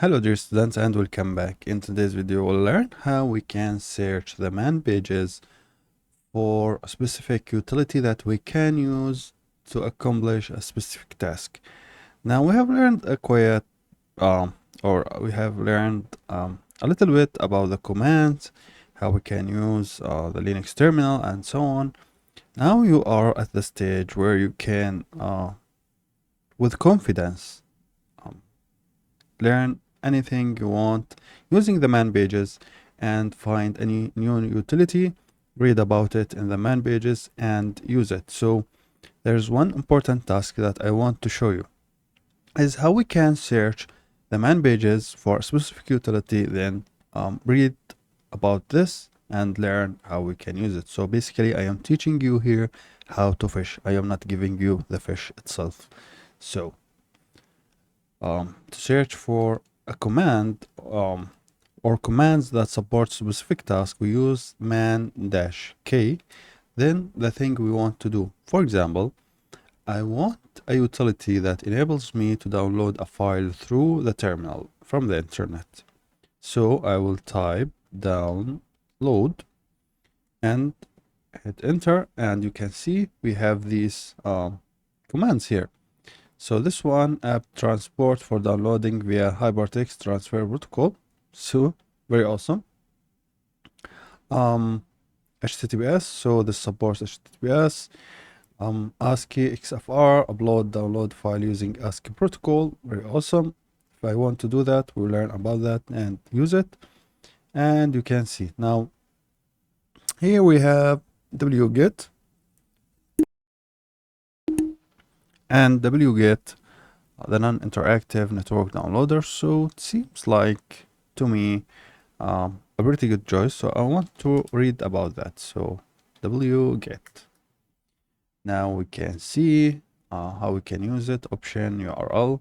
Hello dear students and welcome back. In today's video we'll learn how we can search the man pages for a specific utility that we can use to accomplish a specific task. Now we have learned a little bit about the commands, how we can use the Linux terminal and so on. Now you are at the stage where you can with confidence learn anything you want using the man pages and find any new utility, read about it in the man pages and use it. So there's one important task that I want to show you is how we can search the man pages for a specific utility, then read about this and learn how we can use it. So basically I am teaching you here how to fish. I am not giving you the fish itself. So to search for a command or commands that support specific task, we use man-k. Then the thing we want to do, for example, I want a utility that enables me to download a file through the terminal from the internet. So I will type download and hit enter, and you can see we have these commands here. So this one, app transport for downloading via hypertext transfer protocol. So very awesome. HTTPS, so this supports HTTPS. ASCII XFR, upload download file using ASCII protocol. Very awesome. If I want to do that, we'll learn about that and use it. And you can see now here we have wget and wget, the non-interactive network downloader. So it seems like to me a pretty good choice. So I want to read about that. So wget. Now we can see how we can use it. Option URL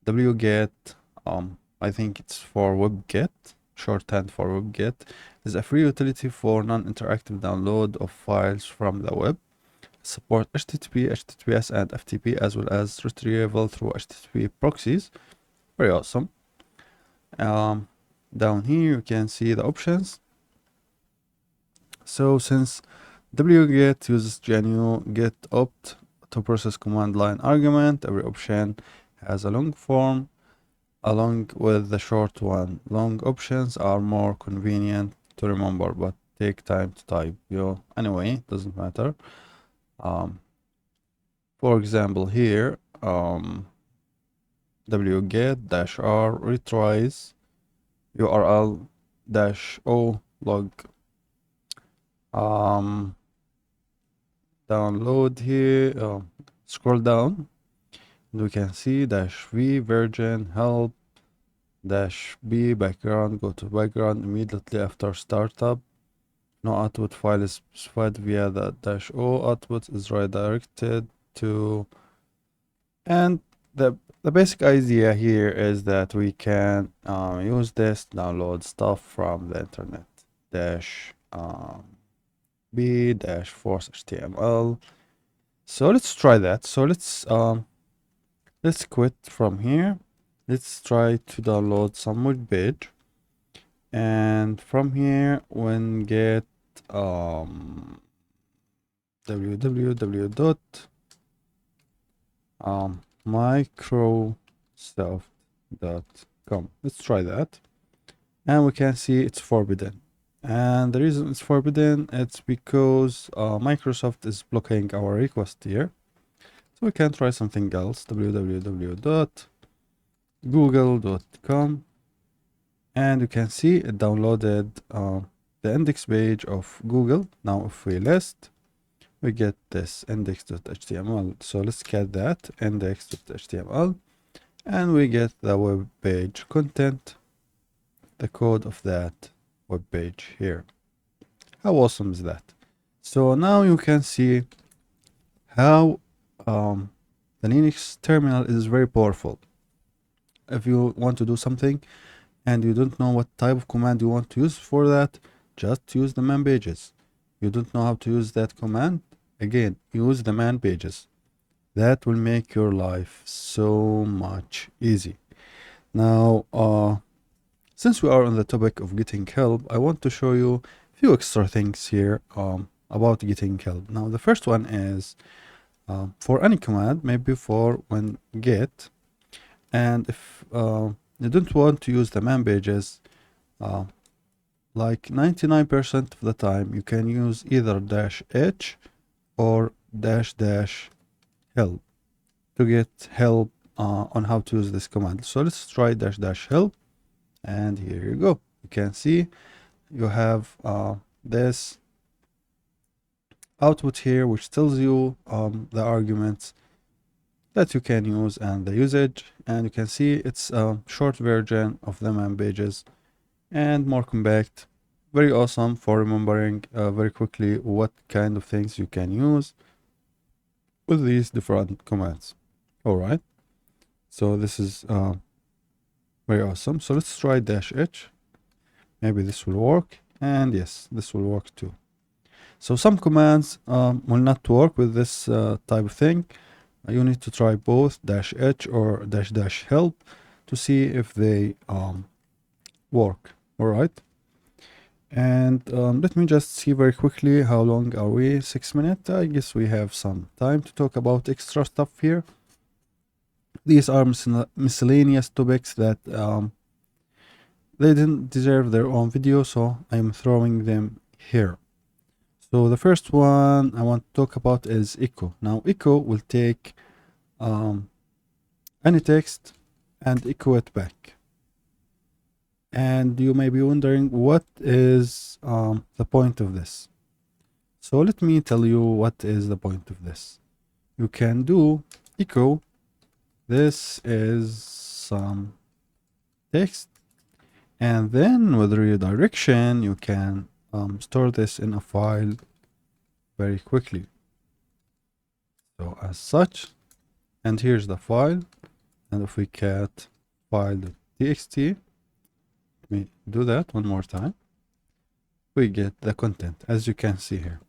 wget. I think it's for WebGet, shorthand for WebGet, is a free utility for non-interactive download of files from the web. Support HTTP, HTTPS, and FTP, as well as retrieval through HTTP proxies. Very awesome. Down here you can see the options. So since wget uses GNU get opt to process command line argument, every option has a long form along with the short one. Long options are more convenient to remember but take time to type. Anyway, doesn't matter. For example, here wget-r retries url-o log. Download here, scroll down, and we can see -v version help -b background. Go to background immediately after startup. No output file is specified via the -o. Output is redirected to, and the basic idea here is that we can use this to download stuff from the internet. -b-force HTML. So let's try that. So let's quit from here. Let's try to download some web page, and from here when get www.microsoft.com. Let's try that, and we can see it's forbidden. And the reason it's forbidden, it's because Microsoft is blocking our request here. So we can try something else, www.google.com, and you can see it downloaded the index page of Google. Now if we list, we get this index.html. So let's get that index.html, and we get the web page content, the code of that web page here. How awesome is that? So now you can see how the Linux terminal is very powerful. If you want to do something and you don't know what type of command you want to use for that, just use the man pages. You don't know how to use that command? Again, use the man pages. That will make your life so much easy. Now, since we are on the topic of getting help, I want to show you a few extra things here about getting help. Now, the first one is for any command, maybe for when get, and if you don't want to use the man pages, like 99% of the time, you can use either -h or -- help to get help on how to use this command. So let's try --help, and here you go. You can see you have this output here, which tells you the arguments that you can use and the usage, and you can see it's a short version of the man pages and more compact. Very awesome for remembering very quickly what kind of things you can use with these different commands. All right, so this is very awesome. So let's try -h. Maybe this will work, and yes, this will work too. So some commands will not work with this type of thing. You need to try both -h or --help to see if they work. All right. And let me just see very quickly how long are we? 6 minutes. I guess we have some time to talk about extra stuff here. These are miscellaneous topics that they didn't deserve their own video, so I'm throwing them here. So the first one I want to talk about is echo. Now echo will take any text and echo it back. And you may be wondering, what is the point of this? So let me tell you what is the point of this. You can do echo. This is some text, and then with redirection you can store this in a file very quickly. So as such, and here's the file, and if we cat file.txt, let me do that one more time, we get the content as you can see here,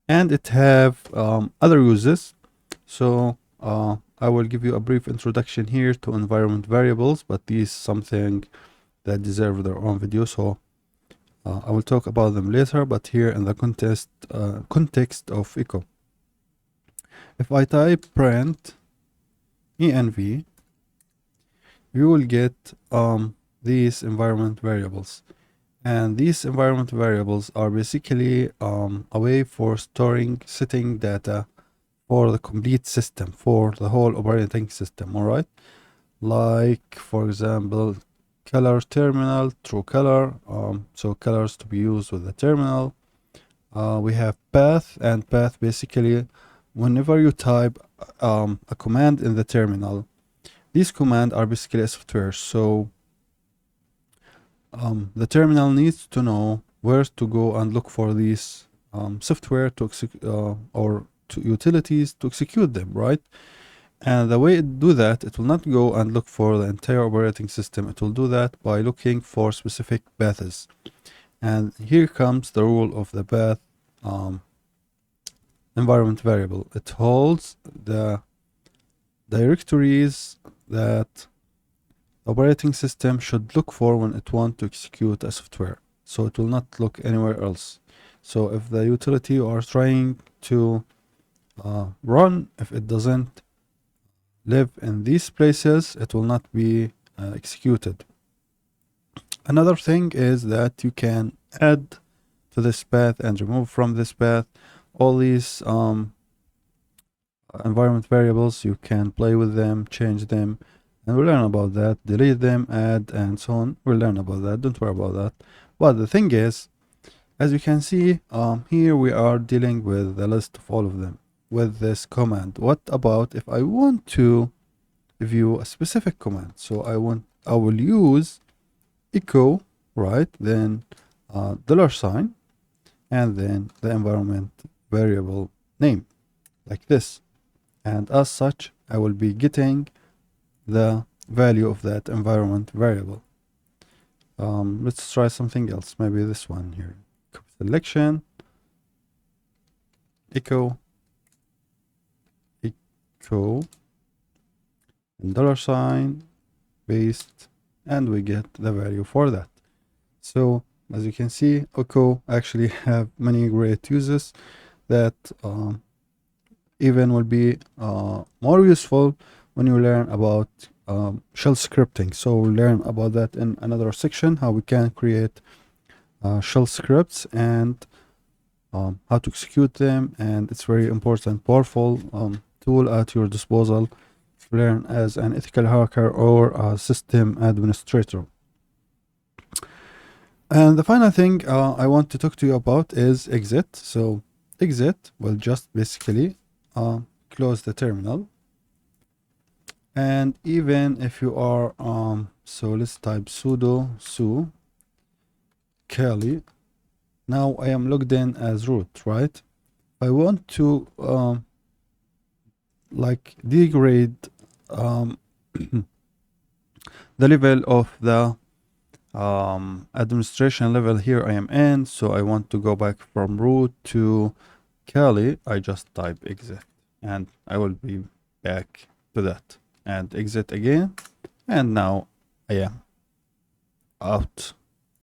and it have other uses. So I will give you a brief introduction here to environment variables, but these something that deserve their own video, so I will talk about them later. But here in the context of echo, if I type print env, you will get these environment variables, and these environment variables are basically a way for storing setting data for the complete system, for the whole operating system. All right, like for example, color terminal, true color, so colors to be used with the terminal. We have path, and path basically whenever you type a command in the terminal, these commands are basically a software, so the terminal needs to know where to go and look for these software to or to utilities to execute them, right? And the way it do that, it will not go and look for the entire operating system. It will do that by looking for specific paths. And here comes the rule of the path environment variable. It holds the directories that operating system should look for when it wants to execute a software. So it will not look anywhere else. So if the utility you are trying to run, if it doesn't live in these places, it will not be executed. Another thing is that you can add to this path and remove from this path all these environment variables. You can play with them, change them, and we'll learn about that. Delete them, add, and so on. We'll learn about that. Don't worry about that. But the thing is, as you can see, here we are dealing with the list of all of them with this command. What about if I want to view a specific command? So I will use echo, right? Then $, and then the environment variable name, like this. And as such, I will be getting the value of that environment variable. Let's try something else. Maybe this one here. Selection, echo, and $, paste, and we get the value for that. So as you can see, Oko actually have many great uses that even will be more useful when you learn about shell scripting. So we'll learn about that in another section, how we can create shell scripts and how to execute them. And it's very important, powerful tool at your disposal to learn as an ethical hacker or a system administrator. And the final thing I want to talk to you about is exit. So exit will just basically close the terminal. And even if you are so let's type sudo su Kali. Now I am logged in as root, right? I want to like degrade the level of the administration level here I am in. So I want to go back from root to Kali. I just type exit and I will be back to that, and exit again, and now I am out.